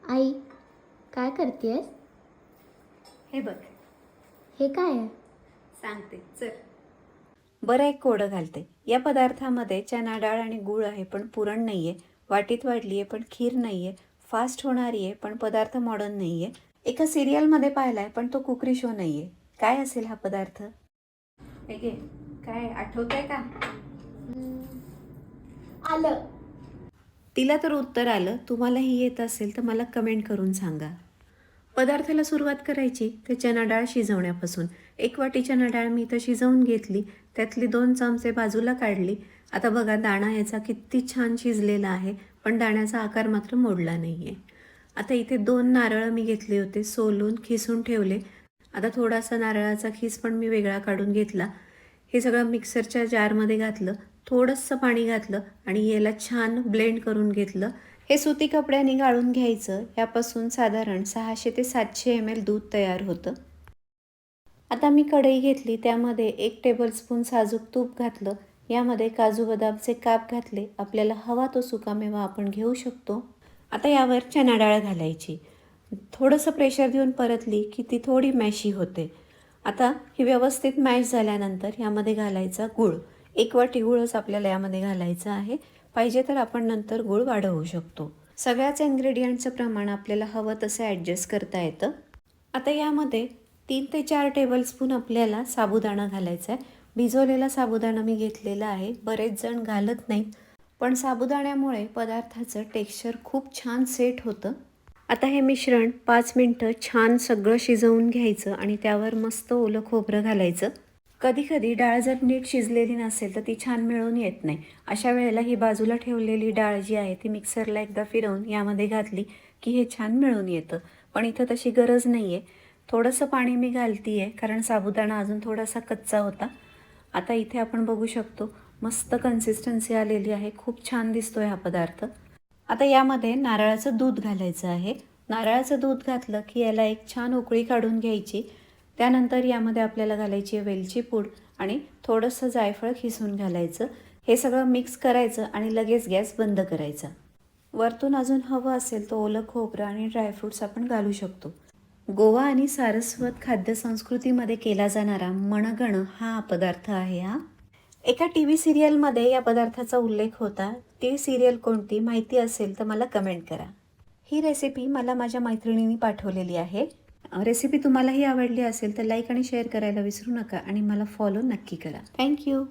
आई, काय करतेस? हे बघ, हे काय आहे? सांगते चल. बरं, एक कोडं घालते. या पदार्थामध्ये चना डाळ आणि गूळ आहे पण पुरण नाही आहे, वाटीत वाढली आहे पण खीर नाही आहे, फास्ट होणारी आहे पण पदार्थ मॉडर्न नाही आहे, एका सिरियलमध्ये पाहिला आहे पण तो कुकरी शो नाही आहे. काय असेल हा पदार्थ? हे घे, काय आठवतंय का? आलं. तिला तर उत्तर आलं. तुम्हालाही येत असेल तर मला कमेंट करून सांगा. पदार्थाला सुरुवात करायची ते चना डाळ शिजवण्यापासून. 1 वाटी चना डाळ मी इथं शिजवून घेतली, त्यातली 2 चमचे बाजूला काढली. आता बघा दाणा याचा किती छान शिजलेला आहे, पण दाण्याचा आकार मात्र मोडला नाही आहे. आता इथे 2 नारळ मी घेतले होते, सोलून खिसून ठेवले. आता थोडासा नारळाचा खीस पण मी वेगळा काढून घेतला. हे सगळं मिक्सरच्या जारमध्ये घातलं, थोडंसं पाणी घातलं आणि याला छान ब्लेंड करून घेतलं. हे सुती कपड्याने गाळून घ्यायचं. यापासून साधारण 600 ते 700 ml दूध तयार होतं. आता मी कढई घेतली, त्यामध्ये 1 टेबलस्पून साजूक तूप घातलं. यामध्ये काजू बदामचे काप घातले. आपल्याला हवा तो सुकामेवा आपण घेऊ शकतो. आता यावर चना डाळ घालायची. थोडंसं प्रेशर देऊन परतली की ती थोडी मॅशी होते. आता ही व्यवस्थित मॅश झाल्यानंतर यामध्ये घालायचा गूळ. 1 वाटी गूळच आपल्याला यामध्ये घालायचा आहे. पाहिजे तर आपण नंतर गूळ वाढवू शकतो. सगळ्याच इन्ग्रेडियंटचं प्रमाण आपल्याला हवं तसं ॲडजस्ट करता येतं. आता यामध्ये 3 ते 4 टेबलस्पून आपल्याला साबुदाणा घालायचा आहे. भिजवलेला साबुदाणा मी घेतलेला आहे. बरेच जण घालत नाहीत, पण साबुदाण्यामुळे पदार्थाचं टेक्स्चर खूप छान सेट होतं. आता हे मिश्रण 5 मिनटं छान सगळं शिजवून घ्यायचं आणि त्यावर मस्त ओलं खोबरं घालायचं. कधी कधी डाळ जर नीट शिजलेली नसेल तर ती छान मिळून येत नाही. अशा वेळेला ही बाजूला ठेवलेली डाळ जी आहे ती मिक्सरला एकदा फिरवून यामध्ये घातली की हे छान मिळून येतं. पण इथं तशी गरज नाही आहे. थोडंसं पाणी मी घालते आहे कारण साबुदाणा अजून थोडासा कच्चा होता. आता इथे आपण बघू शकतो मस्त कन्सिस्टन्सी आलेली आहे. खूप छान दिसतोय हा पदार्थ. आता यामध्ये नारळाचं दूध घालायचं आहे. नारळाचं दूध घातलं की याला एक छान उकळी काढून घ्यायची. त्यानंतर यामध्ये आपल्याला घालायची वेलची पूड आणि थोडंसं जायफळ खिसून घालायचं. हे सगळं मिक्स करायचं आणि लगेच गॅस बंद करायचा. वरतून अजून हवं असेल तर ओलं खोबरं आणि ड्रायफ्रूट्स आपण घालू शकतो. गोवा आणि सारस्वत खाद्यसंस्कृतीमध्ये केला जाणारा मनगणं हा पदार्थ आहे. एका TV सिरियलमध्ये या पदार्थाचा उल्लेख होता. ती सिरियल कोणती माहिती असेल तर मला कमेंट करा. ही रेसिपी मला माझ्या मैत्रिणींनी पाठवलेली आहे. रेसिपी तुम्हालाही आवडली असेल तर लाईक आणि शेअर करायला विसरू नका आणि मला फॉलो नक्की करा. थँक्यू.